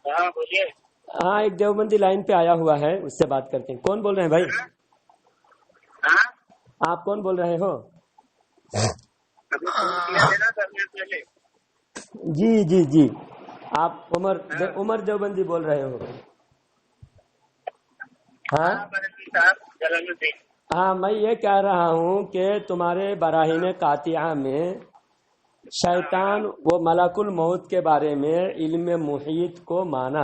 ہاں بولیے. ہاں ایک دیوبندی لائن پہ آیا ہوا ہے، اس سے بات کرتے ہیں. کون بول رہے ہیں بھائی؟ ہاں آپ کون بول رہے ہو؟ ابھی فون کیا تھا نا کرنے پہلے. جی جی جی، آپ عمر دیوبندی بول رہے ہو؟ ہاں برسی صاحب جلال الدین. ہاں، میں یہ کہہ رہا ہوں کہ تمہارے براہین قاطعہ میں شیطان و ملک الموت کے بارے میں علم محیط کو مانا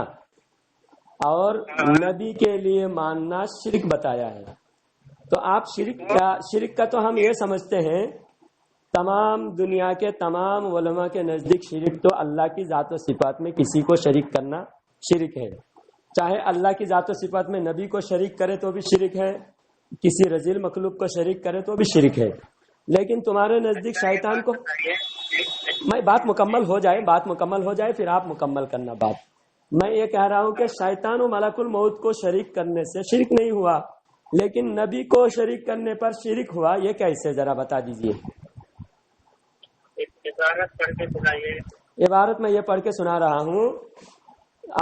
اور نبی کے لیے ماننا شرک بتایا ہے. تو آپ شرک کا تو ہم یہ سمجھتے ہیں، تمام دنیا کے تمام علماء کے نزدیک شرک تو اللہ کی ذات و صفات میں کسی کو شریک کرنا شرک ہے. چاہے اللہ کی ذات و صفات میں نبی کو شریک کرے تو بھی شرک ہے، کسی رذیل مخلوق کو شریک کرے تو بھی شرک ہے. لیکن تمہارے نزدیک شیطان کو، میں بات مکمل ہو جائے پھر آپ مکمل کرنا بات. میں یہ کہہ رہا ہوں کہ شیطان و ملک الموت کو شریک کرنے سے شرک نہیں ہوا، لیکن نبی کو شریک کرنے پر شرک ہوا. یہ کیسے، ذرا بتا دیجئے. عبارت پڑھ کے سنائیے. عبارت میں یہ پڑھ کے سنا رہا ہوں.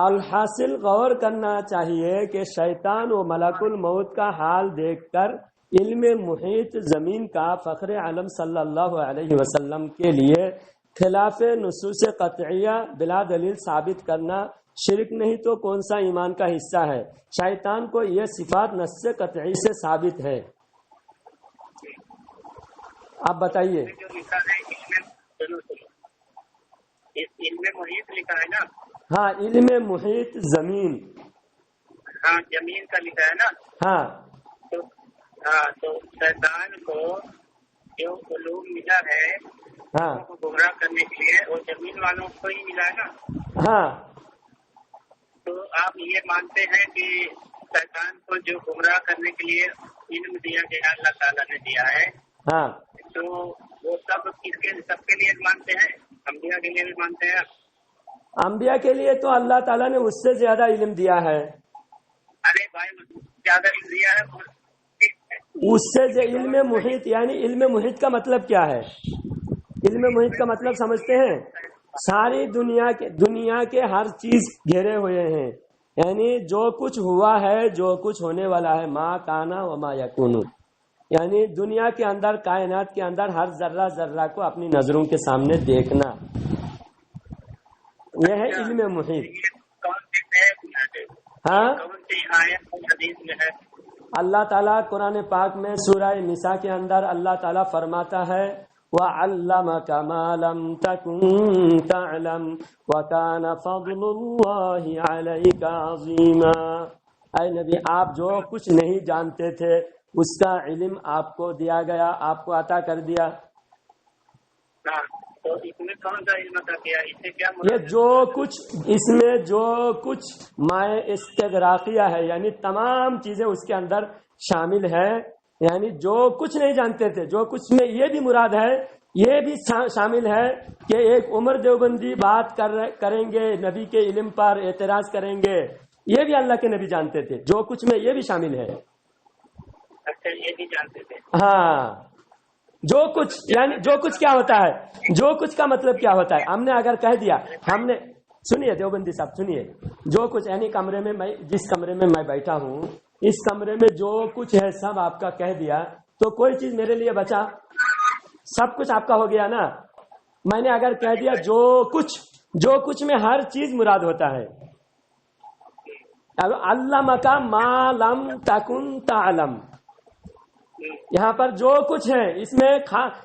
الحاصل غور کرنا چاہیے کہ شیطان و ملک الموت کا حال دیکھ کر علم محیط زمین کا فخر عالم صلی اللہ علیہ وسلم کے لیے خلاف نصوص قطعیہ بلا دلیل ثابت کرنا شرک نہیں تو کون سا ایمان کا حصہ ہے؟ شیطان کو یہ صفات نص قطعی سے ثابت ہے. آپ بتائیے. جو لکھا ہے علم محیط لکھا ہے نا. ہاں، علم محیط زمین. ہاں زمین کا لکھا ہے نا. ہاں تو شیطان کو جو علوم ملا ہے ہاں کو گمراہ کرنے کے لیے اور زمین والوں کو ہی ملا ہے نا. ہاں تو آپ یہ مانتے ہیں کہ شیطان کو جو گمراہ کرنے کے لیے علم دیا گیا اللہ تعالیٰ نے دیا ہے، ہاں تو وہ سب کے لیے مانتے ہیں، انبیاء کے لیے بھی مانتے ہیں. انبیاء کے لیے تو اللہ تعالیٰ نے اس سے زیادہ علم دیا ہے. ارے بھائی زیادہ علم دیا ہے اس سے علم محیط، یعنی علم محیط کا مطلب کیا ہے؟ علم محیط کا مطلب سمجھتے ہیں؟ ساری دنیا کے ہر چیز گھیرے ہوئے ہیں، یعنی جو کچھ ہوا ہے، جو کچھ ہونے والا ہے، ما کانا و ما یکون، یعنی دنیا کے اندر، کائنات کے اندر ہر ذرہ ذرہ کو اپنی نظروں کے سامنے دیکھنا، یہ ہے علم محیط. ہاں، کون سی آیت حدیث میں ہے؟ اللہ تعالیٰ قرآن پاک میں سورہ نساء کے اندر اللہ تعالیٰ فرماتا ہے وَعَلَّمَكَ مَا لَمْ تَكُنْ تَعْلَمْ وَكَانَ فَضْلُ اللَّهِ عَلَيْكَ عَظِيمًا. اے نبی، آپ جو کچھ نہیں جانتے تھے اس کا علم آپ کو دیا گیا، آپ کو عطا کر دیا. تو اس میں کون سا علم عطا کیا؟ اس سے کیا یہ جو کچھ اس میں جو کچھ مائع استغراقیہ ہے، یعنی تمام چیزیں اس کے اندر شامل ہے. یعنی جو کچھ نہیں جانتے تھے، جو کچھ میں یہ بھی مراد ہے، یہ بھی شامل ہے کہ ایک عمر دیوبندی بات کریں گے نبی کے علم پر، اعتراض کریں گے، یہ بھی اللہ کے نبی جانتے تھے. جو کچھ میں یہ بھی شامل ہے. اچھا، یہ بھی جانتے تھے. ہاں، جو کچھ، یعنی جو کچھ کیا ہوتا ہے؟ جو کچھ کا مطلب کیا ہوتا ہے؟ ہم نے اگر کہہ دیا، ہم نے، سنیے دیوبندی صاحب سنیے، جو کچھ، یعنی کمرے میں، میں جس کمرے میں میں بیٹھا ہوں، اس کمرے میں جو کچھ ہے سب آپ کا کہہ دیا تو کوئی چیز میرے لیے بچا؟ سب کچھ آپ کا ہو گیا نا. میں نے اگر کہہ دیا جو کچھ میں ہر چیز مراد ہوتا ہے. علمک ما لم تکن تعلم، یہاں پر جو کچھ ہے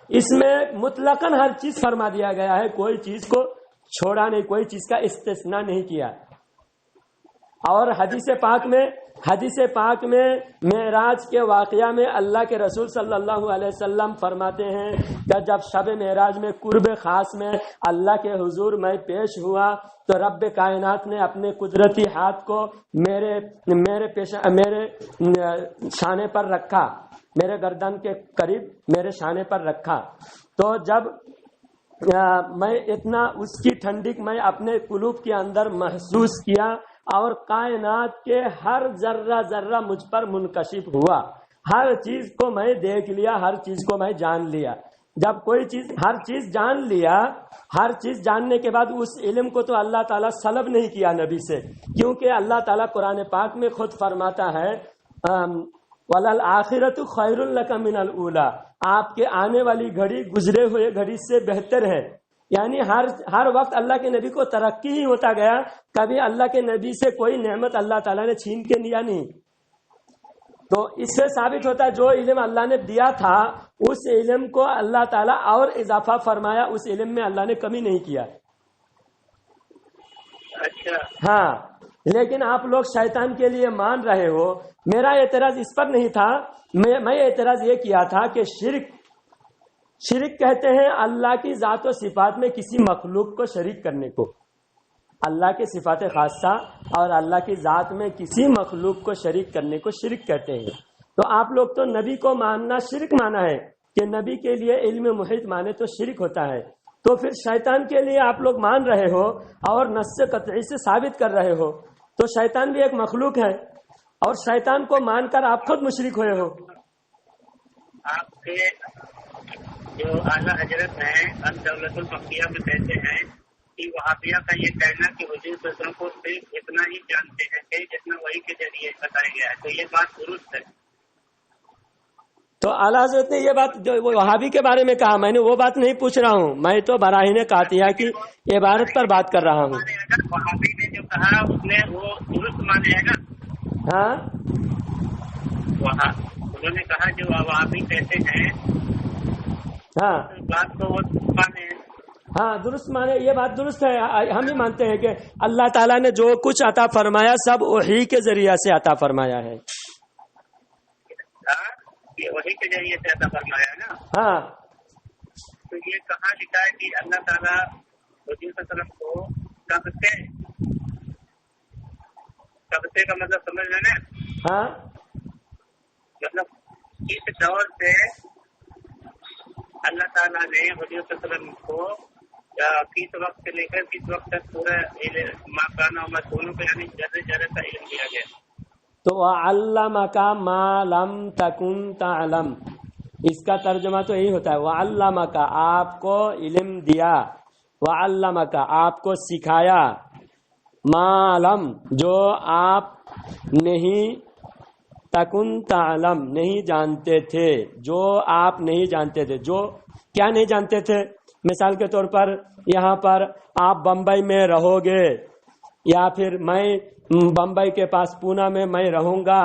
اس میں مطلقاً ہر چیز فرما دیا گیا ہے، کوئی چیز کو چھوڑا نہیں، کوئی چیز کا استثناء نہیں کیا. اور حدیث پاک میں معراج کے واقعہ میں اللہ کے رسول صلی اللہ علیہ وسلم فرماتے ہیں کہ جب شب معراج میں قرب خاص میں اللہ کے حضور میں پیش ہوا تو رب کائنات نے اپنے قدرتی ہاتھ کو میرے شانے پر رکھا، میرے گردن کے قریب میرے شانے پر رکھا. تو جب میں اتنا اس کی ٹھنڈک میں اپنے قلوب کے اندر محسوس کیا اور کائنات کے ہر ذرہ ذرہ مجھ پر منکشف ہوا، ہر چیز کو میں دیکھ لیا، ہر چیز کو میں جان لیا. جب کوئی چیز ہر چیز جان لیا، ہر چیز جاننے کے بعد اس علم کو تو اللہ تعالیٰ سلب نہیں کیا نبی سے، کیونکہ اللہ تعالیٰ قرآن پاک میں خود فرماتا ہے وَلَلْآخِرَةُ خَيْرٌ لَكَ مِنَ الْأُولَىٰ، آپ کے آنے والی گھڑی گزرے ہوئے گھڑی سے بہتر ہے۔ یعنی ہر وقت اللہ کے نبی کو ترقی ہی ہوتا گیا، کبھی اللہ کے نبی سے کوئی نعمت اللہ تعالیٰ نے چھین کے لیا نہیں۔ تو اس سے ثابت ہوتا ہے جو علم اللہ نے دیا تھا اس علم کو اللہ تعالیٰ اور اضافہ فرمایا، اس علم میں اللہ نے کمی نہیں کیا۔ اچھا ہاں، لیکن آپ لوگ شیطان کے لیے مان رہے ہو۔ میرا اعتراض اس پر نہیں تھا، میں اعتراض یہ کیا تھا کہ شرک کہتے ہیں اللہ کی ذات و صفات میں کسی مخلوق کو شریک کرنے کو، اللہ کے صفات خاصہ اور اللہ کی ذات میں کسی مخلوق کو شریک کرنے کو شرک کہتے ہیں۔ تو آپ لوگ تو نبی کو ماننا شرک مانا ہے کہ نبی کے لیے علم محیط مانے تو شرک ہوتا ہے، تو پھر شیطان کے لیے آپ لوگ مان رہے ہو اور نص قطعی سے ثابت کر رہے ہو، تو شیطان بھی ایک مخلوق ہے اور شیطان کو مان کر آپ خود مشرک ہوئے ہو۔ آپ کے جو اعلیٰ حضرت ہیں الدولۃ الفقیہ میں کہتے ہیں کہ وہابیہ کا یہ کہنا کہ حضور صلی اللہ علیہ وسلم کو صرف اتنا ہی جانتے ہیں کہ جتنا وحی کے ذریعے بتایا گیا ہے، تو یہ بات درست ہے؟ تو اعلیٰ حضرت نے یہ بات جو وہابی کے بارے میں کہا، میں نے وہ بات نہیں پوچھ رہا ہوں، میں تو براہین قاطعہ کی عبارت پر بات کر رہا ہوں۔ وہابی نے جو کہا اس نے وہ درست مانے ہے نا؟ ہاں انہوں نے کہا جو وہابی کہتے ہیں ہاں بات تو وہ مانے ہیں۔ ہاں درست مانے، یہ بات درست ہے، ہم ہی مانتے ہیں کہ اللہ تعالیٰ نے جو کچھ عطا فرمایا سب وحی کے ذریعے سے عطا فرمایا ہے۔ یہ وحی کے ذریعے سے عطا فرمایا ہے نا؟ ہاں، تو یہ کہاں لکھا ہے کہ اللہ تعالیٰ حضور صلی اللہ علیہ وسلم کو کب سے کا مطلب سمجھ رہے نا؟ ہاں مطلب کس دور سے اللہ تعالیٰ نے حضور صلی اللہ علیہ وسلم کو کس وقت سے لے کر کس وقت تک پورا مکان اور مدونوں کو یعنی ذرے ذرے کا علم دیا گیا؟ تو وَعَلَّمَكَ مَا لَمْ تَكُنْ تَعْلَمْ، اس کا ترجمہ تو یہی ہوتا ہے وَعَلَّمَكَ، آپ کو علم دیا، وَعَلَّمَكَ، آپ کو سکھایا، مَا لَمْ، جو آپ نہیں تکن تعلم، نہیں جانتے تھے، جو آپ نہیں جانتے تھے۔ جو کیا نہیں جانتے تھے؟ مثال کے طور پر یہاں پر آپ بمبئی میں رہو گے یا پھر میں بمبئی کے پاس پونا میں میں رہوں گا،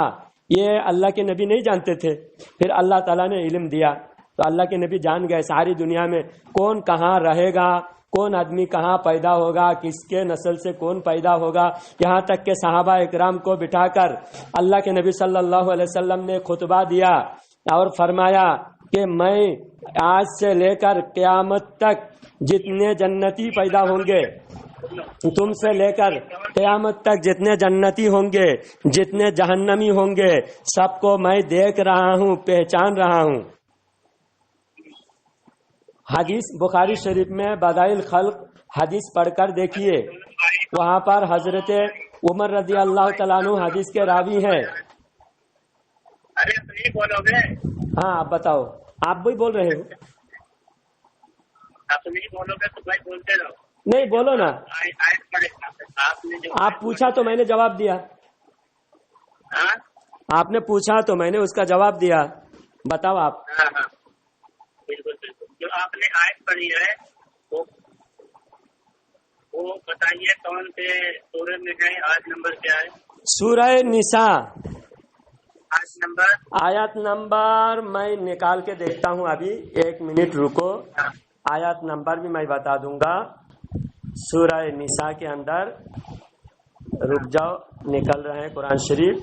یہ اللہ کے نبی نہیں جانتے تھے۔ پھر اللہ تعالیٰ نے علم دیا تو اللہ کے نبی جان گئے ساری دنیا میں کون کہاں رہے گا، کون آدمی کہاں پیدا ہوگا، کس کے نسل سے کون پیدا ہوگا، یہاں تک کہ صحابہ اکرام کو بٹھا کر اللہ کے نبی صلی اللہ علیہ وسلم نے خطبہ دیا اور فرمایا کہ میں آج سے لے کر قیامت تک جتنے جنتی پیدا ہوں گے، تم سے لے کر قیامت تک جتنے جنتی ہوں گے، جتنے جہنمی ہوں گے، سب کو میں دیکھ رہا ہوں، پہچان رہا ہوں۔ حدیث بخاری شریف میں بدائل خلق حدیث پڑھ کر دیکھیے، وہاں پر حضرت عمر رضی اللہ تعالیٰ عنہ حدیث کے راوی ہیں۔ ارے نہیں بولو گے؟ ہاں آپ بتاؤ، آپ بھی بول رہے ہو؟ آپ نہیں بولو گے تو بھائی بولتے رہو۔ نہیں بولو نا، آپ پوچھا تو میں نے جواب دیا، آپ نے پوچھا تو میں نے اس کا جواب دیا، بتاؤ آپ۔ ہاں بالکل بالکل، جو آپ نے آیت پڑھی ہے وہ بتائیے کون سے سورہ میں ہے، آیت نمبر کیا ہے؟ سورہ نساء، آیت نمبر میں نکال کے دیکھتا ہوں، ابھی ایک منٹ رکو، آیت نمبر بھی میں بتا دوں گا۔ سورہ نساء کے اندر رک جاؤ، نکل رہے ہیں قرآن شریف،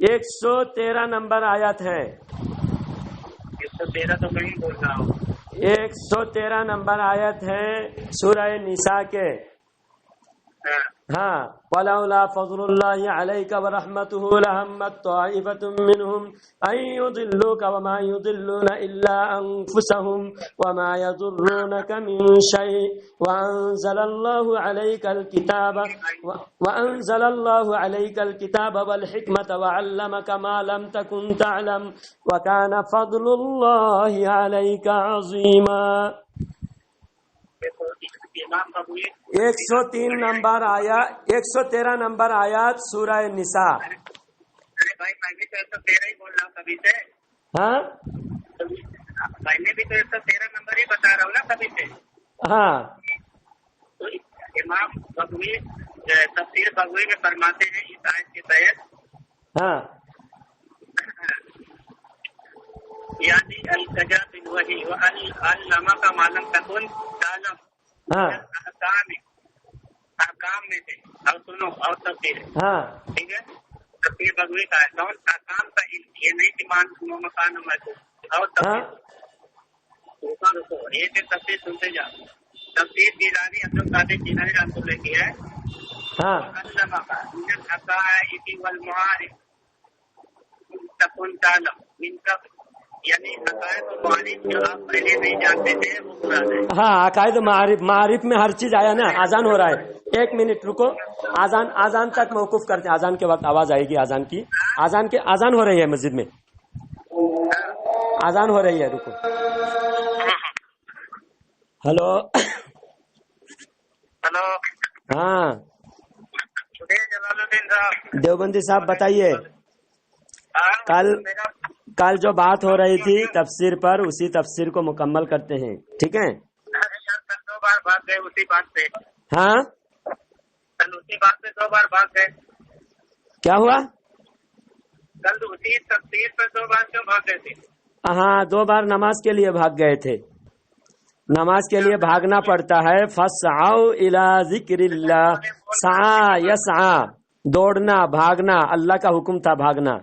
113 نمبر آیت ہے۔ 113 تو میں ہی بول رہا ہوں، 113 نمبر آیت ہے سورہ نساء کے۔ ہاں ولولا فضل اللہ علیک ورحمتہ لہمت طائفۃ منہم ان یضلوک وما یضلون الا انفسهم وما یضرونک من شیء وانزل اللہ علیک الکتاب والحکمۃ وعلمک ما لم تکن تعلم وکان فضل اللہ علیک عظیما۔ 103 نمبر آیات 113 نمبر آیات سورہ نساء۔ بھائی میں بھی تو 113 ہی بول رہا ہوں کبھی سے۔ ہاں میں نے بھی تو 113 نمبر ہی بتا رہا ہوں نا کبھی سے۔ ہاں تو امام بغوی تفسیر بغوی میں فرماتے ہیں اس آیت کے تحت، ہاں یعنی التجا بالوحی وعلمہ کا معلوم تکن تعلم، ہاں احکام میں سے اور سنو اور تفسیر، ہاں ٹھیک ہے، تفسیر بغوی کا ہے کون احکام کا علم، یہ نہیں کہ مکان میں اور تفسیر رکو یہ کہ تفسیر سنتے جاؤ۔ تفسیر جیلانی عبد القادر جیلانی رحمۃ اللہ کی ہے، ہاں علمہ کا من الحقائق والمعارف تکن تعلم، من کا یعنی حقائق و معارف جو آپ پہلے نہیں جانتے تھے وہ مراد ہے۔ ہاں عقائد معارف میں ہر چیز آیا نا۔ اذان ہو رہا ہے، 1 منٹ رکو، اذان تک موقوف کرتے ہیں، اذان کے وقت آواز آئے گی اذان کی، اذان ہو رہی ہے مسجد میں، اذان ہو رہی ہے، رکو۔ ہلو ہلو ہاں جلال الدین صاحب، دیوبندی صاحب بتائیے، کل جو بات ہو رہی تھی تفسیر پر، اسی تفسیر کو مکمل کرتے ہیں، ٹھیک ہے؟ کل 2 بار بھاگ گئے اسی بات سے، ہاں کل اسی بات سے 2 بار بھاگ گئے، کیا ہوا؟ کل اسی تفسیر پر 2 بار کیوں بھاگ گئے تھے؟ ہاں 2 بار نماز کے لیے بھاگ گئے تھے، نماز کے لیے بھاگنا پڑتا ہے۔ فَاسْعَوْا إِلَى ذِكْرِ اللَّهِ، سعا یسعا، دوڑنا بھاگنا، اللہ کا حکم تھا بھاگنا،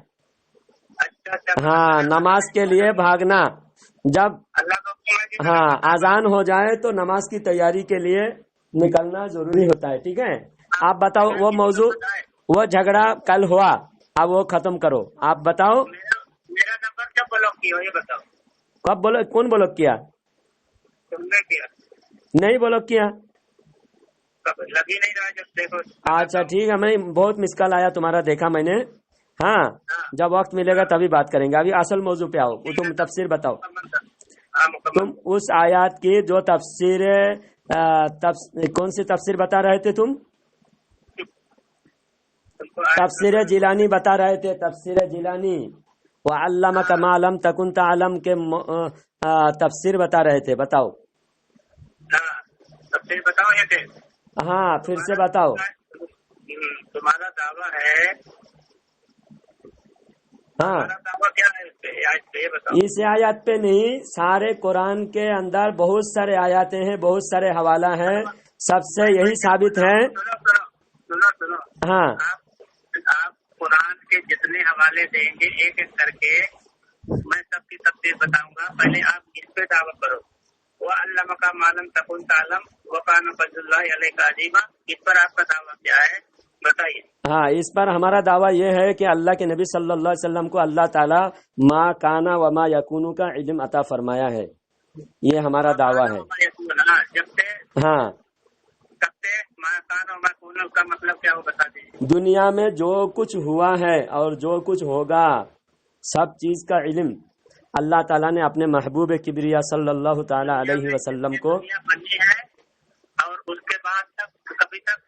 ہاں نماز کے لیے بھاگنا۔ جب ہاں اذان ہو جائے تو نماز کی تیاری کے لیے نکلنا ضروری ہوتا ہے، ٹھیک ہے؟ آپ بتاؤ وہ موضوع، وہ جھگڑا کل ہوا، اب وہ ختم کرو، آپ بتاؤ۔ میرا نمبر کب بلاک کیا یہ بتاؤ؟ کب کون بلاک کیا؟ تم نے کیا؟ نہیں بلاک کیا، لگ ہی نہیں رہا جب دیکھو۔ اچھا ٹھیک ہے، میں بہت مس کال آیا تمہارا، دیکھا میں نے، ہاں جب وقت ملے گا تبھی بات کریں گے، ابھی اصل موضوع پہ آؤ، تم تفسیر بتاؤ۔ تم اس آیات کی جو تفسیر کون سی تفسیر بتا رہے تھے تم؟ تفسیر جیلانی بتا رہے تھے، تفسیر جیلانی، وَعَلَّمَكَ مَا لَمْ تَكُنْ تَعْلَمْ کے تفسیر بتا رہے تھے، بتاؤ۔ تفسیر بتاؤ یہ کہ ہاں پھر سے بتاؤ۔ تمہارا دعویٰ ہے، ہاں دعویٰ کیا ہے اس پہ یہ بتاؤ۔ اس آیات پہ نہیں، سارے قرآن کے اندر بہت سارے آیاتیں ہیں، بہت سارے حوالہ ہیں، سب سے یہی ثابت ہے۔ سنو ہاں آپ قرآن کے جتنے حوالے دیں گے ایک ایک کر کے میں سب کی تفسیر بتاؤں گا، پہلے آپ اس پہ دعویٰ کرو۔ وَعَلَّمَكَ مَا لَمْ تَكُنْ تَعْلَمْ وَكَانَ فَضْلُ اللَّهِ عَلَيْكَ عَظِيمًا، اس پر آپ کا دعویٰ کیا ہے بتائیے۔ ہاں اس پر ہمارا دعویٰ یہ ہے کہ اللہ کے نبی صلی اللہ علیہ وسلم کو اللہ تعالیٰ ما کانا وما یکونو کا علم عطا فرمایا ہے، یہ ہمارا دعویٰ ہے۔ جب سے ہاں کب سے ما کانا وما یکونو کا مطلب کیا ہو بتا دیجیے۔ دنیا میں جو کچھ ہوا ہے اور جو کچھ ہوگا سب چیز کا علم اللہ تعالیٰ نے اپنے محبوب کبریا صلی اللہ تعالی علیہ وسلم کو بنی ہے، اور اس کے بعد تک کبھی تک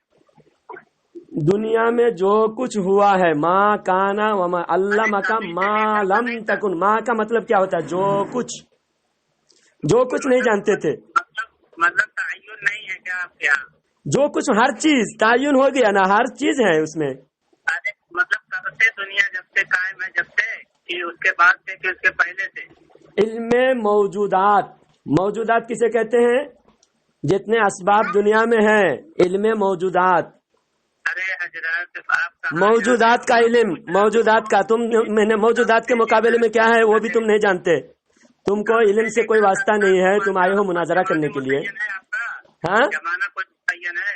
دنیا میں جو کچھ ہوا ہے، ما کانا وما علمہ کا ما لم تکن، ما کا مطلب کیا ہوتا ہے؟ جو کچھ نہیں جانتے تھے، مطلب تعین نہیں ہے کیا آپ کے یہاں؟ جو کچھ، ہر چیز تعین ہو گیا نا، ہر چیز ہے اس میں۔ مطلب کب سے دنیا جب سے قائم ہے، جب سے کہ اس کے بعد سے کہ اس کے پہلے سے؟ علم موجودات کسے کہتے ہیں؟ جتنے اسباب دنیا میں ہیں، علم موجودات۔ ارے حضرت موجودات کا علم، موجودات کا، تم میں نے موجودات کے مقابلے میں کیا ہے وہ بھی تم نہیں جانتے، تم کو علم سے کوئی واسطہ نہیں ہے، تم آئے ہو مناظرہ کرنے کے لیے۔ ہاں زمانہ کچھ متعین ہے،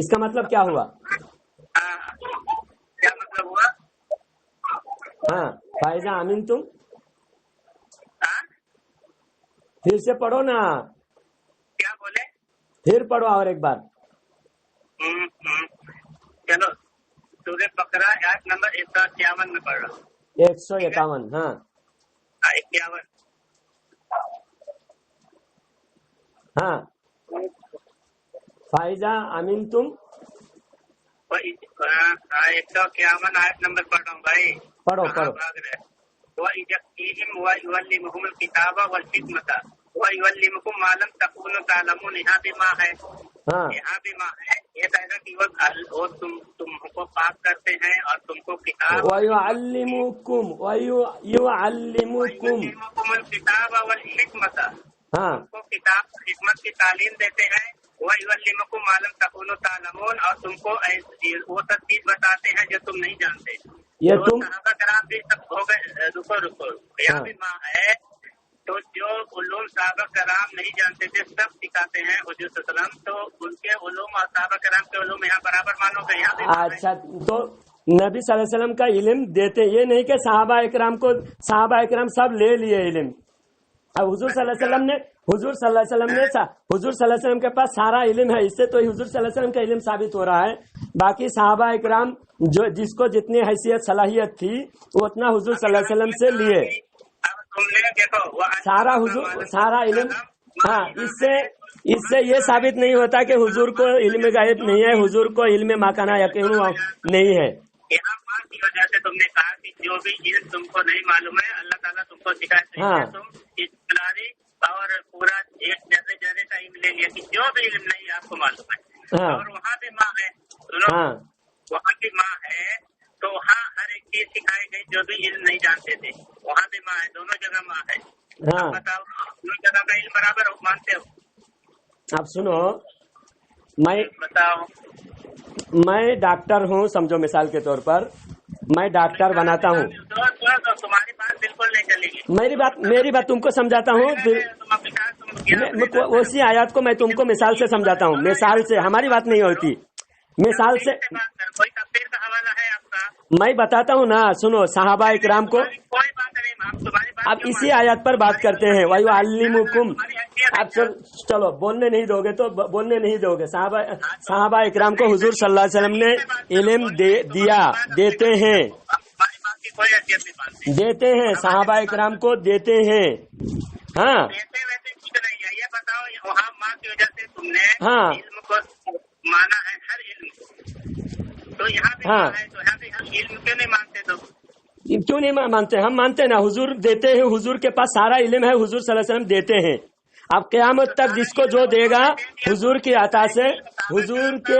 اس کا مطلب کیا ہوا؟ کیا مطلب ہوا؟ ہاں فائزہ امین تم پھر سے پڑھو نا. کیا بولے؟ پھر پڑھو اور ایک بار. چلو سورہ بقرہ آیت نمبر 151 میں پڑھ رہا ہوں. 151. ہاں 51. ہاں فائزہ امین تم 151 آیت نمبر پڑھ رہا ہوں بھائی. پڑھو پڑھو. وَيُزَكِّيهِمْ وَيُعَلِّمُهُمُ الْكِتَابَ وَالْحِكْمَةَ وَيُعَلِّمُكُم مَّا لَمْ تَكُونُوا تَعْلَمُونَ. یہاں بھی ماں ہے. ہاں یہاں بھی ماں ہے. یہ کہنا کہ وہ تم کو پاک کرتے ہیں اور تم کو کتاب وَيُعَلِّمُكُم الْكِتَابَ وَالْحِكْمَةَ. ہاں تم کو کتاب حکمت کی تعلیم دیتے ہیں. وَيُعَلِّمُكُم مَّا لَمْ تَكُونُوا تَعْلَمُونَ. اور تم کو وہ سب چیز بتاتے ہیں جو تم نہیں جانتے. یہ تو تم صحابہ کرام بھی سب ہو گئے. رکو یہاں ہاں. بھی ماں ہے. تو جو علوم صحابہ کرام نہیں جانتے تھے سب سکھاتے ہیں حضور صلی اللہ علیہ وسلم. تو ان کے علوم اور صحابہ کرام کے علوم یہاں برابر مانو گے. یہاں بھی اچھا تو نبی صلی اللہ علیہ وسلم کا علم دیتے, یہ نہیں کہ صحابہ اکرام سب لے لیے علم. اب حضور صلی اللہ علیہ وسلم نے حضور صلی اللہ علیہ وسلم کے پاس سارا علم ہے. اس سے تو حضور صلی اللہ علیہ وسلم کا علم ثابت ہو رہا ہے. باقی صحابہ اکرام جو جس کو جتنی حیثیت صلاحیت تھی وہ اتنا حضور صلی اللہ علیہ وسلم سے لیے. سارا علم. ہاں اس سے یہ ثابت نہیں ہوتا کہ حضور کو علم غیب نہیں ہے, حضور کو علم ما کان یقین نہیں ہے. یہاں ماں کی وجہ سے تم نے کہا کہ جو بھی علم تم کو نہیں معلوم ہے اللہ تعالیٰ تم کو سکھائے. ہاں تم اطلاعی اور پورا ایک جیسے کا علم لے لیا کہ جو بھی علم نہیں آپ کو معلوم ہے. ہاں اور وہاں بھی ماں ہے. ہاں وہاں بھی ماں ہے. تو وہاں ہر ایک چیز سکھائی گئی جو بھی علم نہیں جانتے تھے. وہاں بھی ماں ہے. دونوں جگہ ماں ہے. ہاں بتاؤ دونوں جگہ کا علم برابر ہو مانتے ہو؟ اب سنو, بتاؤ. میں ڈاکٹر ہوں سمجھو, مثال کے طور پر میں ڈاکٹر بناتا ہوں. تمہاری بات بالکل نہیں چلے گی. میری بات تم کو سمجھاتا ہوں. اسی آیات کو میں تم کو مثال سے سمجھاتا ہوں. مثال سے ہماری بات نہیں ہوتی. مثال سے کوئی تفسیر کا حوالہ ہے آپ کا؟ میں بتاتا ہوں نا. سنو صحابہ اکرام کو کوئی بات نہیں. اب اسی آیات پر بات کرتے ہیں. وَيُعَلِّمُكُم. اب چلو بولنے نہیں دو گے تو بولنے نہیں دو گے. صحابہ اکرام کو حضور صلی اللہ علیہ وسلم نے علم دیتے ہیں. صحابہ اکرام کو دیتے ہیں. ہاں یہ بتاؤ وہاں ماں کی وجہ سے تم نے ہاں علم کو مانا ہے, ہر علم کو. تو یہاں بھی ہاں ہے. تو یہاں بھی ہم علم کیوں نہیں مانتے؟ تو کیوں نہیں مانتے؟ ہم مانتے نا. حضور دیتے ہیں. حضور کے پاس سارا علم ہے. حضور صلی اللہ علیہ وسلم دیتے ہیں. اب قیامت تک جس کو جو دے گا حضور کی عطا سے, حضور کے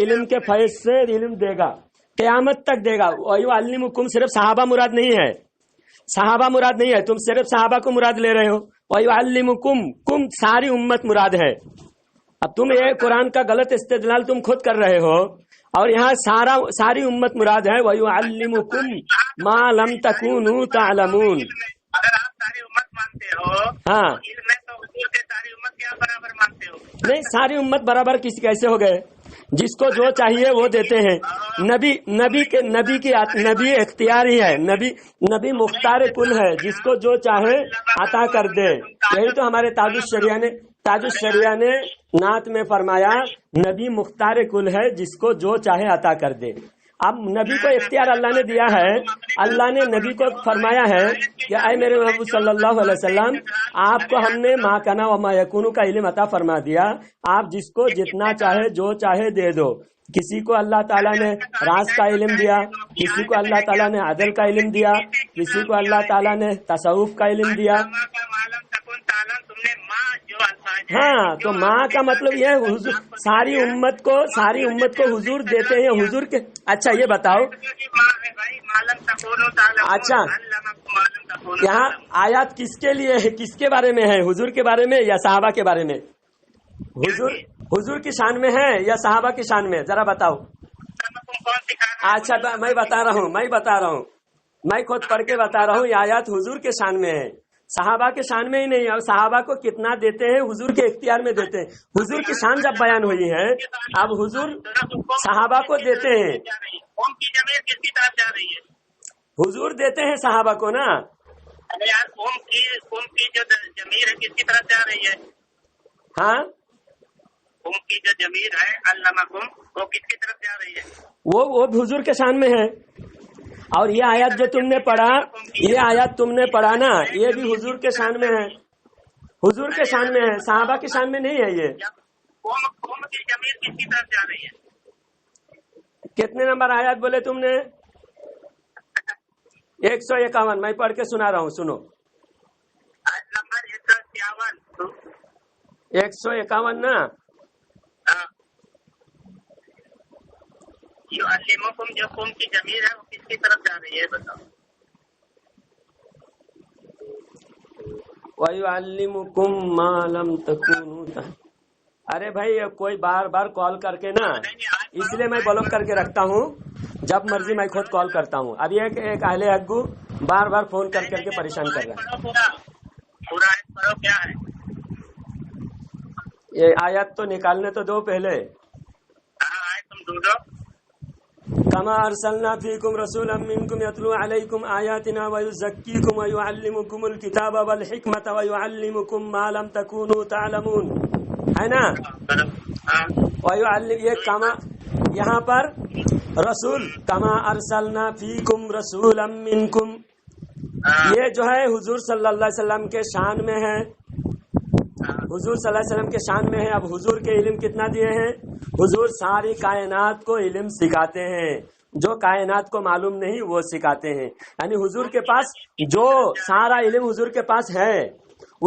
علم کے فیض سے علم دے گا. قیامت تک دے گا. وَيُعَلِّمُكُم صرف صحابہ مراد نہیں ہے. تم صرف صحابہ کو مراد لے رہے ہو. وَيُعَلِّمُكُم کم ساری امت مراد ہے. اب تم یہ قرآن کا غلط استدلال تم خود کر رہے ہو, اور یہاں ساری امت مراد ہے. وَيُعَلِّمُكُم مَا لَمْ تَكُونُوا تَعْلَمُونَ. اگر آپ ساری امت مانتے ہو ہاں علم ہے تو حضور کے ساری امت کیا برابر مانتے ہو؟ نہیں, ساری امت برابر کیسے ہو گئے؟ جس کو جو چاہیے وہ دیتے ہیں. نبی اختیاری ہے. نبی مختار کل ہے. جس کو جو چاہے عطا کر دے. یہی تو ہمارے تاج الشریعہ نے نعت میں فرمایا, نبی مختار کل ہے, جس کو جو چاہے عطا کر دے. اب نبی کو اختیار اللہ نے دیا ہے. اللہ نے نبی کو فرمایا ہے کہ اے میرے محبوب صلی اللہ علیہ وسلم, آپ کو ہم نے ما کنا و ما یکون کا علم عطا فرما دیا. آپ جس کو جتنا چاہے جو چاہے دے دو. کسی کو اللہ تعالیٰ نے راز کا علم دیا, کسی کو اللہ تعالیٰ نے عدل کا علم دیا, کسی کو اللہ تعالیٰ نے تصوف کا علم دیا. ہاں تو ماں کا مطلب یہ ہے ساری امت کو حضور دیتے ہیں. حضور کے اچھا یہ بتاؤ, اچھا یہاں آیات کس کے لیے ہے, کس کے بارے میں ہے؟ حضور کے بارے میں یا صحابہ کے بارے میں؟ حضور کی شان میں ہے یا صحابہ کی شان میں؟ ذرا بتاؤ. اچھا میں بتا رہا ہوں, میں خود پڑھ کے بتا رہا ہوں. یہ آیات حضور کے شان میں ہے, صحابہ کے شان میں ہی نہیں. اور صحابہ کو کتنا دیتے ہیں حضور کے اختیار میں دیتے ہیں. حضور کی شان جب بیان ہوئی ہے اب حضور صحابہ کو دیتے ہیں. قوم کی ضمیر کس کی طرف جا رہی ہے؟ حضور دیتے ہیں صحابہ کو نا. ارے یار قوم کی جو ضمیر ہے کس کی طرف جا رہی ہے؟ ہاں قوم کی جو ضمیر ہے علمکم وہ کس کی طرف جا رہی ہے؟ وہ حضور کے شان میں ہے. اور یہ آیات جو تم نے پڑھا نا یہ بھی حضور کے شان میں ہے. حضور کے شان میں ہے, صحابہ کے شان میں نہیں ہے. یہ قوم کی ضمیر کس کی طرف جا رہی ہے؟ کتنے نمبر آیات بولے تم نے؟ 151. میں پڑھ کے سنا رہا ہوں, سنو. نمبر 151 نا. یعلمکم جو قوم کی ضمیر ہے وہ کس کی طرف جا رہی ہے بتاؤ؟ وَيُعَلِّمُكُم مَّا لَمْ تَكُونُوا تَعْلَمُونَ. ارے بھائی کوئی بار بار کال کر کے نا, اس لیے میں بلاک کر کے رکھتا ہوں. جب مرضی میں خود کال کرتا ہوں. اب یہ ایک اہل حقو بار بار فون کر کے پریشان کر رہا ہے. پورا پڑھو کیا ہے یہ آیت تو نکالنے تو دو پہلے. تم ڈھونڈو. کما ارسلنا فیکم رسولا منکم یتلو علیکم آیاتنا ویزکیکم ویعلمکم الکتاب والحکمت ویعلمکم ما لم تکونوا تعلمون. ہے نا؟ ویعلم یہ کما یہاں پر رسول کما ارسلنا فیکم رسولا منکم یہ جو ہے حضور صلی اللہ علیہ وسلم کے شان میں ہے. حضور صلی اللہ علیہ وسلم کے شان میں ہے. اب حضور کے علم کتنا دیے ہیں؟ حضور ساری کائنات کو علم سکھاتے ہیں. جو کائنات کو معلوم نہیں وہ سکھاتے ہیں. یعنی حضور کے پاس جو سارا علم حضور کے پاس ہے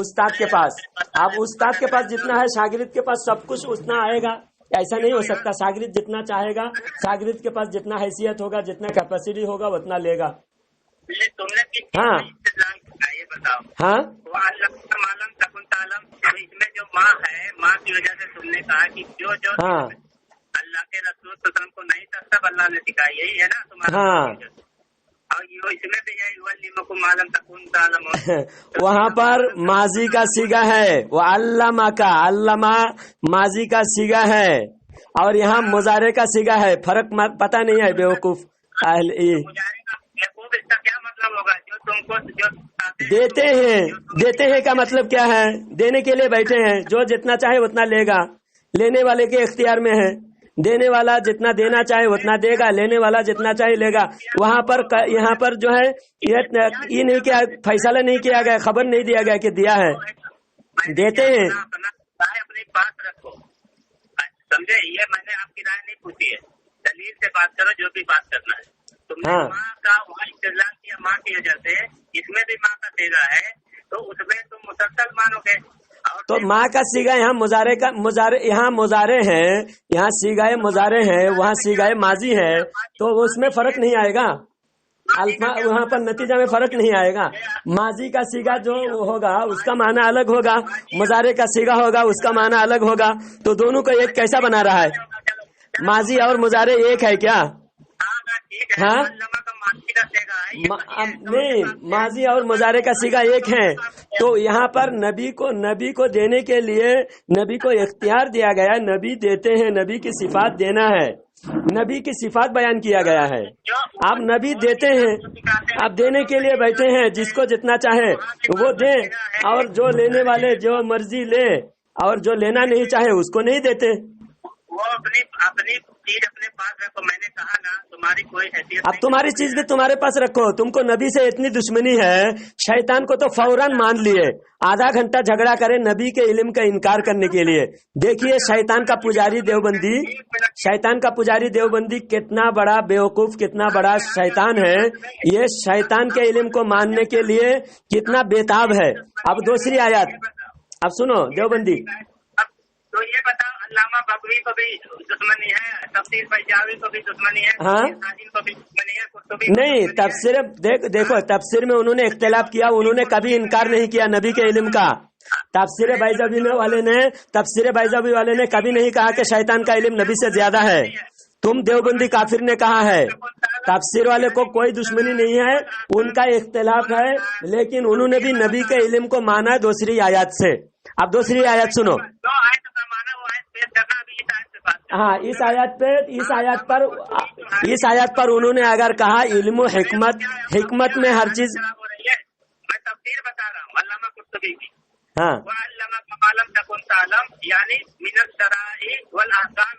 استاد کے پاس. اب استاد کے پاس جتنا ہے شاگرد کے پاس سب کچھ اتنا آئے گا؟ ایسا نہیں ہو سکتا. شاگرد جتنا چاہے گا, شاگرد کے پاس جتنا حیثیت ہوگا, جتنا کیپیسٹی ہوگا اتنا لے گا. ہاں ہاں اس میں جو ماں ہے, ماں کی وجہ سے تم نے کہا کہ جو اللہ کے رسول صلی اللہ علیہ وسلم کو نہیں تھا سب اللہ نے سکھائی, یہی ہے نا تمہارا؟ ہاں. اور اس میں بھی یعلمکم ما لم تکونوا تعلمون. وہاں پر ماضی کا صیغہ ہے, وہ علامہ کا علامہ ماضی کا صیغہ ہے, اور یہاں مضارع کا صیغہ ہے. فرق پتہ نہیں ہے بیوقوف. اس کا کیا مطلب ہوگا؟ جو تم کو جو دیتے ہیں کا مطلب کیا ہے؟ دینے کے لیے بیٹھے ہیں. جو جتنا چاہے اتنا لے گا. لینے والے کے اختیار میں ہے. دینے والا جتنا دینا چاہے اتنا دے گا, لینے والا جتنا چاہے لے گا. وہاں پر یہاں پر جو ہے یہ نہیں کیا, فیصلہ نہیں کیا گیا, خبر نہیں دیا گیا کہ دیا ہے. دیتے ہیں. اپنی بات رکھو, سمجھے؟ یہ میں نے آپ کی رائے نہیں پوچھی ہے. دلیل سے بات کرو جو بھی بات کرنا ہے. تم نے ماں کا وہاں استدلال کیا ماں کی وجہ سے, اس میں بھی ماں کا صیغہ ہے تو اس میں تم مسلسل مانو گے. تو ماں کا صیغہ یہاں یہاں مضارع ہے, یہاں صیغہ مضارع ہے, وہاں صیغہ ماضی ہے, تو اس میں فرق نہیں آئے گا. وہاں پر نتیجہ میں فرق نہیں آئے گا. ماضی کا صیغہ جو ہوگا اس کا معنی الگ ہوگا, مضارع کا صیغہ ہوگا اس کا معنی الگ ہوگا. تو دونوں کو ایک کیسا بنا رہا ہے؟ ماضی اور مضارع ایک ہے کیا؟ ہاں نہیں, ماضی اور مضارع کا صیغہ ایک ہے. تو یہاں پر نبی کو دینے کے لیے نبی کو اختیار دیا گیا. نبی دیتے ہیں, نبی کی صفات دینا ہے, نبی کی صفات بیان کیا گیا ہے. آپ نبی دیتے ہیں, آپ دینے کے لیے بیٹھے ہیں. جس کو جتنا چاہے وہ دیں, اور جو لینے والے جو مرضی لے, اور جو لینا نہیں چاہے اس کو نہیں دیتے. وہ اپنی چیز اپنے پاس رکھو. میں نے کہا نا تمہاری کوئی حیثیت. اب تمہاری چیز بھی تمہارے پاس رکھو. تم کو نبی سے اتنی دشمنی ہے, شیطان کو تو فوراً مان لیے. آدھا گھنٹہ جھگڑا کرے نبی کے علم کا انکار کرنے کے لیے. دیکھیے شیطان کا پجاری دیوبندی کتنا بڑا بیوقوف, کتنا بڑا شیطان ہے. یہ شیطان کے علم کو ماننے کے لیے کتنا بےتاب ہے. اب دوسری آیات اب سنو دیوبندی. تو یہ بتاؤ علامہ بغوی کو بھی دشمنی ہے, تفسیر فیضاوی کو بھی دشمنی ہے, ہاں کو بھی دشمنی ہے, نہیں. تفسیر دیکھو, تفسیر میں انہوں نے اختلاف کیا. انہوں نے کبھی انکار نہیں کیا نبی کے علم کا. تفسیر بیضاوی والے نے کبھی نہیں کہا کہ شیطان کا علم نبی سے زیادہ ہے. تم دیوبندی کافر نے کہا ہے. تفسیر والے کو کوئی دشمنی نہیں ہے، ان کا اختلاف ہے، لیکن انہوں نے بھی نبی کے علم کو مانا ہے دوسری آیات سے. اب دوسری آیت سنو. جو آیت کا مانا وہ آیت پیش کرنا، ابھی اس آیت سے بات کرنا. ہاں، اس آیت پر انہوں نے اگر کہا علم و حکمت میں ہر چیز. خراب ہو رہی ہے. میں تفسیر بتا رہا ہوں علامہ قرطبی کی. ہاں وَعَلَّمَكَ مَا لَمْ تَكُنْ تَعْلَمْ یعنی من الشرائع والأحکام،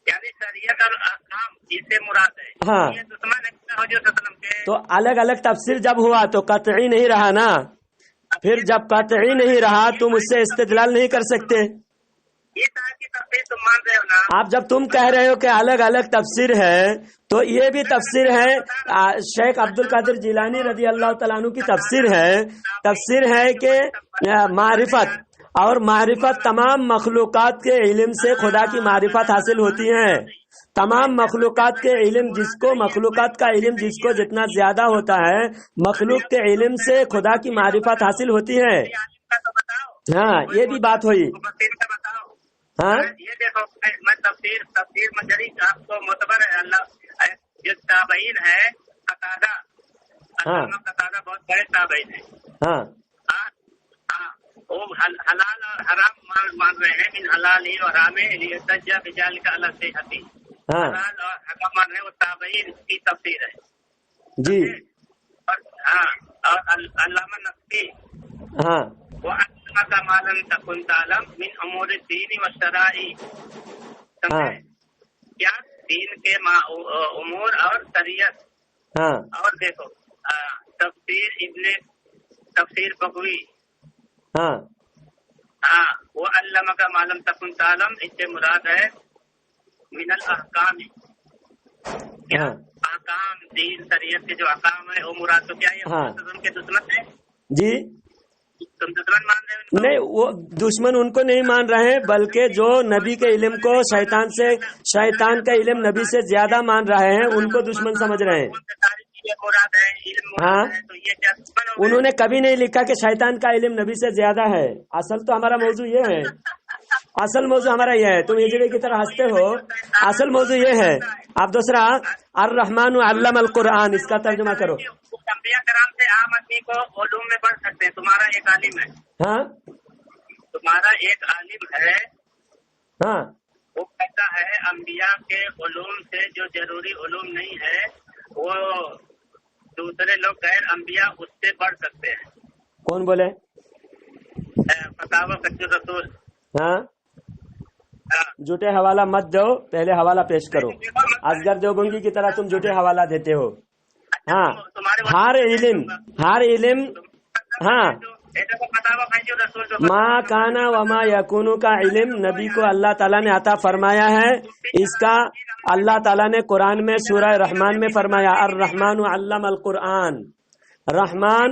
یعنی شریعت اور احکام اس سے مراد ہے. ہاں. یہ دشمن ہے حضور صلی اللہ علیہ وسلم کے. تو الگ الگ تفسیر جب ہوا تو قطعی نہیں رہا نا. پھر جب قطعی نہیں رہا تم اس سے استدلال نہیں کر سکتے. اس آیت کی تفسیر تم مان رہے ہو نا. آپ جب تم کہہ رہے ہو کہ الگ الگ تفسیر ہے تو یہ بھی تفسیر ہے. شیخ عبد القادر جیلانی رضی اللہ تعالیٰ عنہ کی تفسیر ہے کہ معرفت اور معرفت تمام مخلوقات کے علم سے خدا کی معرفت حاصل ہوتی ہے. تمام مخلوقات کے علم مخلوقات کا علم جس کو جتنا زیادہ ہوتا ہے مخلوق کے علم سے خدا کی معرفت حاصل ہوتی ہے. ہاں یہ بھی بات ہوئی. ہاں یہ دیکھو میں تفسیر مجری آپ کو معتبر ہے. اللہ جو تابعین ہے قتادہ، قتادہ بہت بڑے تابعین ہیں. ہاں وہ حلال اور حرام مان رہے ہیں. من حلال ہی اور حرام لیحتج بذلک علی صحت. حلال اور حرام مان رہے ہیں، وہ تابعین کی تفسیر ہے. جی. اور علامہ نقوی ہاں وَعَلَّمَكَ مَا لَمْ تَكُنْ تَعْلَمْ مِنْ أُمُورِ الدِّينِ وَالشَّرَائِعِ. کیا دین کے امور اور شریعت. ہاں. اور دیکھو تفسیر بغوی. ہاں وَعَلَّمَكَ مَا لَمْ تَكُنْ تَعْلَمْ اس سے مراد ہے من الاحکام. احکام دین شریعت کے جو احکام ہے وہ مراد. تو کیا یہ کے دشمن ہے؟ جی تم دشمن مان رہے ہو؟ نہیں، وہ دشمن ان کو نہیں مان رہے ہیں، بلکہ جو نبی کے علم کو شیطان کا علم نبی سے زیادہ مان رہے ہیں ان کو دشمن سمجھ رہے ہیں. ہاں انہوں نے کبھی نہیں لکھا کہ شیطان کا علم نبی سے زیادہ ہے. اصل تو ہمارا موضوع یہ ہے، اصل موضوع ہمارا یہ ہے. تم ہجڑے کی طرح ہنستے ہو، اصل موضوع یہ ہے. اب دوسرا الرحمن علم القرآن، اس کا ترجمہ کرو. انبیاء کرام سے عام آدمی کو علوم میں پڑھ سکتے ہیں. تمہارا ایک عالم ہے. ہاں تمہارا ایک عالم ہے. ہاں وہ کہتا ہے انبیاء کے علوم سے جو ضروری علوم نہیں ہے وہ دوسرے لوگ غیر انبیاء اس سے پڑھ سکتے ہیں. کون بولے؟ فتاوی کچھ رسول. ہاں جھوٹے حوالہ مت دو، پہلے حوالہ پیش کرو. اصغر دیوبندی کی طرح تم جھوٹے حوالہ دیتے ہو. ہاں ہر علم ہاں ما کانا وما یکون کا علم نبی کو اللہ تعالیٰ نے عطا فرمایا ہے. اس کا اللہ تعالیٰ نے قرآن میں سورہ رحمان میں فرمایا الرحمن علم القرآن. رحمان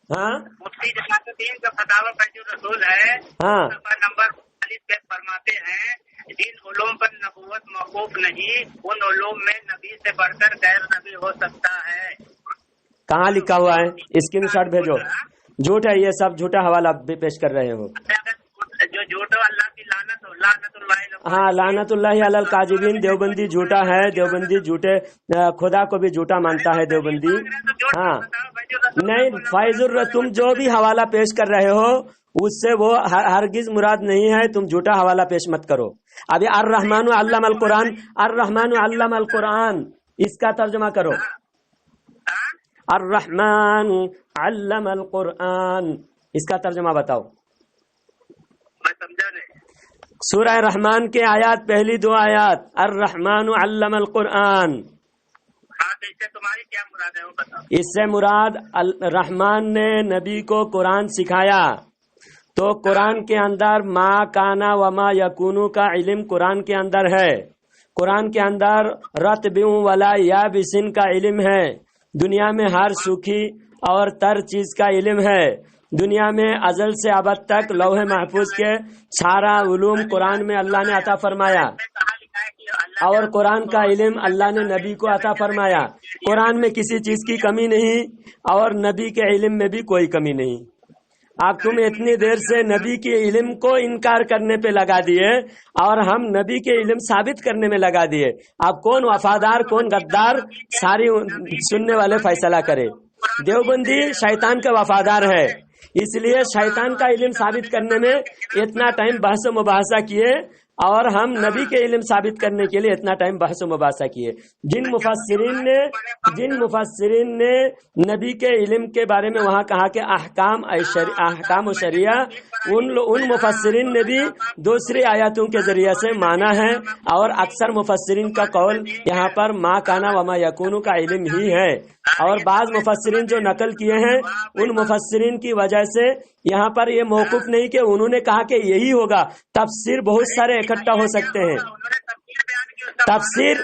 ہاں رسول ہے. ہاں نمبر فرماتے ہیں جن علوم پر نبوت موقوف نہیں ان علوم میں نبی سے بڑھ کر غیر نبی ہو سکتا ہے. کہاں لکھا ہوا ہے؟ اسکرین شاٹ بھیجو. جھوٹ ہے یہ سب، جھوٹا حوالہ بھی پیش کر رہے ہو. جو جھوٹ ہو اللہ کی لعنت ہو. لعنت اللہ. ہاں لعنت اللہ علی الکاذبین. دیوبندی جھوٹا ہے. دیوبندی جھوٹے خدا کو بھی جھوٹا مانتا ہے دیوبندی. ہاں نہیں فائز تم جو بھی حوالہ پیش کر رہے ہو اس سے وہ ہرگز مراد نہیں ہے. تم جھوٹا حوالہ پیش مت کرو. ابھی الرحمن علم القرآن، الرحمن علم القرآن اس کا ترجمہ کرو. الرحمن علم القرآن اس کا ترجمہ بتاؤ. میں سمجھا نہیں. سورہ رحمان کے آیات، پہلی دو آیات الرحمن علم القرآن. ہاں تو اس سے تمہاری کیا مراد ہے وہ بتاؤ. اس سے مراد رحمان نے نبی کو قرآن سکھایا. تو قرآن کے اندر ما کانا وما یکونو کا علم قرآن کے اندر ہے. قرآن کے اندر رتب ولا یابسن کا علم ہے. دنیا میں ہر سوکھی اور تر چیز کا علم ہے. دنیا میں ازل سے ابد تک لوح محفوظ کے سارا علوم قرآن میں اللہ نے عطا فرمایا. اور قرآن کا علم اللہ نے نبی کو عطا فرمایا. قرآن میں کسی چیز کی کمی نہیں اور نبی کے علم میں بھی کوئی کمی نہیں. اب تم اتنی دیر سے نبی کے علم کو انکار کرنے پہ لگا دیے اور ہم نبی کے علم ثابت کرنے میں لگا دیے. اب کون وفادار کون غدار ساری سننے والے فیصلہ کرے. دیوبندی شیطان کا وفادار ہے، اس لیے شیطان کا علم ثابت کرنے میں اتنا ٹائم بحث و مباحثہ کیے اور ہم نبی کے علم ثابت کرنے کے لیے اتنا ٹائم بحث و مباحثہ کیے. جن مفسرین نے نبی کے علم کے بارے میں وہاں کہا کہ احکام و شریعہ، ان مفسرین نے بھی دوسری آیاتوں کے ذریعے سے مانا ہے، اور اکثر مفسرین کا قول یہاں پر ما کانا وما یکونو کا علم ہی ہے. اور بعض مفسرین جو نقل کیے ہیں ان مفسرین کی وجہ سے یہاں پر یہ موقف نہیں کہ انہوں نے کہا کہ یہی ہوگا. تفسیر بہت سارے اکٹھا ہو سکتے ہیں. تفسیر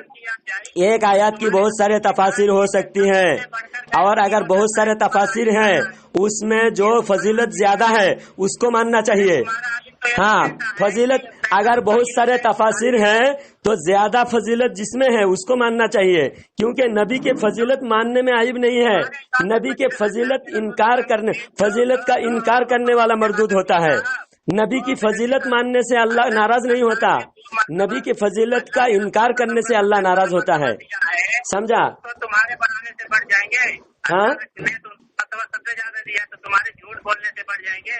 ایک آیات کی بہت سارے تفاسیر ہو سکتی ہیں، اور اگر بہت سارے تفاسیر ہیں اس میں جو فضیلت زیادہ ہے اس کو ماننا چاہیے. ہاں، فضیلت اگر بہت سارے تفاسیر ہیں تو زیادہ فضیلت جس میں ہے اس کو ماننا چاہیے، کیونکہ نبی کے فضیلت ماننے میں عیب نہیں ہے. نبی کے فضیلت کا انکار کرنے والا مردود ہوتا ہے. نبی کی فضیلت ماننے سے اللہ ناراض نہیں ہوتا، نبی کی فضیلت کا انکار کرنے سے اللہ ناراض ہوتا ہے. سمجھا؟ تمہارے بنانے سے بڑھ جائیں گے. ہاں، سب سے زیادہ دیا تو تمہارے جھوٹ بولنے سے بڑھ جائیں گے.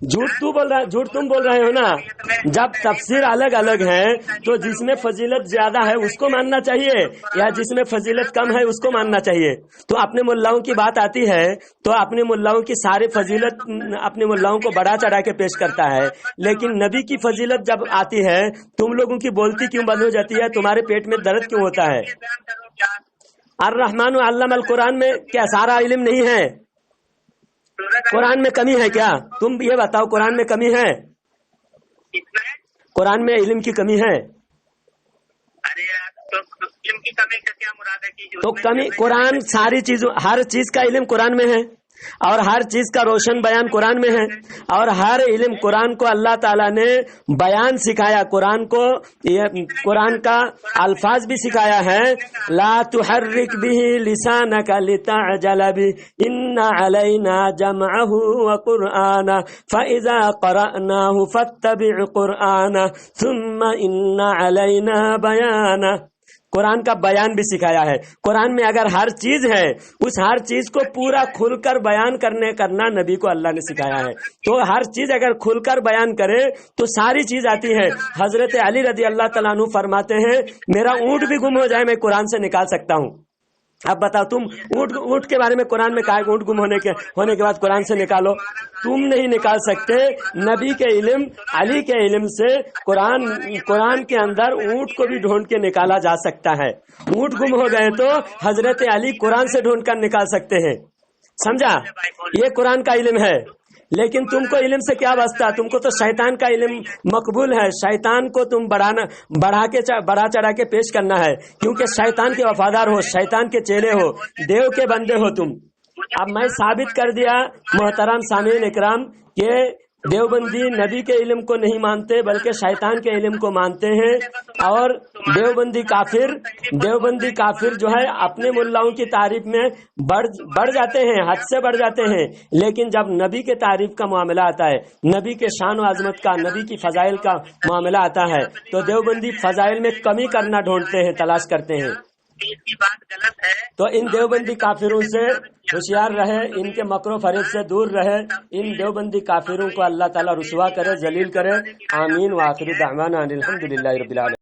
جھوٹ تم بول رہے ہو نا. جب تفسیر الگ الگ ہے تو جس میں فضیلت زیادہ ہے اس کو ماننا چاہیے، یا جس میں فضیلت کم ہے اس کو ماننا چاہیے. تو اپنے ملاؤں کی بات آتی ہے تو اپنے ملاؤں کی ساری فضیلت اپنے ملاؤں کو بڑھا چڑھا کے پیش کرتا ہے، لیکن نبی کی فضیلت جب آتی ہے تم لوگوں کی بولتی کیوں بند ہو جاتی ہے؟ تمہارے پیٹ میں درد کیوں ہوتا ہے؟ الرحمن علم القرآن میں کیا سارا علم نہیں ہے؟ قرآن میں کمی ہے کیا؟ تم یہ بتاؤ، قرآن میں کمی ہے؟ قرآن میں علم کی کمی ہے؟ تو کمی قرآن ساری چیزوں ہر چیز کا علم قرآن میں ہے، اور ہر چیز کا روشن بیان قرآن میں ہے، اور ہر علم قرآن کو اللہ تعالیٰ نے بیان سکھایا. قرآن کا الفاظ بھی سکھایا ہے. لا تحرک به لسانک لتعجل به ان علینا جمعه وقرآنه فاذا قرأناه فاتبع قرآنه ثم ان علینا بیانه. قرآن کا بیان بھی سکھایا ہے. قرآن میں اگر ہر چیز ہے اس ہر چیز کو پورا کھل کر بیان کرنا نبی کو اللہ نے سکھایا ہے. تو ہر چیز اگر کھل کر بیان کرے تو ساری چیز آتی ہے. حضرت علی رضی اللہ تعالیٰ عنہ فرماتے ہیں میرا اونٹ بھی گم ہو جائے میں قرآن سے نکال سکتا ہوں. اب بتاؤ، تم اونٹ کے بارے میں قرآن میں کہا ہے اونٹ گم ہونے کے بعد قرآن سے نکالو، تم نہیں نکال سکتے. نبی کے علم علی کے علم سے قرآن کے اندر اونٹ کو بھی ڈھونڈ کے نکالا جا سکتا ہے. اونٹ گم ہو گئے تو حضرت علی قرآن سے ڈھونڈ کر نکال سکتے ہیں. سمجھا؟ یہ قرآن کا علم ہے. لیکن تم کو علم سے کیا واسطہ؟ تم کو تو شیطان کا علم مقبول ہے. شیطان کو تم بڑھا چڑھا کے پیش کرنا ہے، کیونکہ شیطان کے وفادار ہو، شیطان کے چیلے ہو، دیو کے بندے ہو تم. اب میں ثابت کر دیا محترم سامعین اکرام کہ دیوبندی نبی کے علم کو نہیں مانتے بلکہ شیطان کے علم کو مانتے ہیں. اور دیوبندی کافر جو ہے اپنے ملاؤں کی تعریف میں بڑھ جاتے ہیں، حد سے بڑھ جاتے ہیں. لیکن جب نبی کے تعریف کا معاملہ آتا ہے، نبی کے شان و عظمت کا، نبی کی فضائل کا معاملہ آتا ہے تو دیوبندی فضائل میں کمی کرنا ڈھونڈتے ہیں، تلاش کرتے ہیں. تو ان دیوبندی کافروں سے ہوشیار رہے، ان کے مکر و فریب سے دور رہے. ان دیوبندی کافروں کو اللہ تعالیٰ رسوا کرے، ذلیل کرے. آمین. وآخر دعوانا ان الحمد للہ رب العالمین.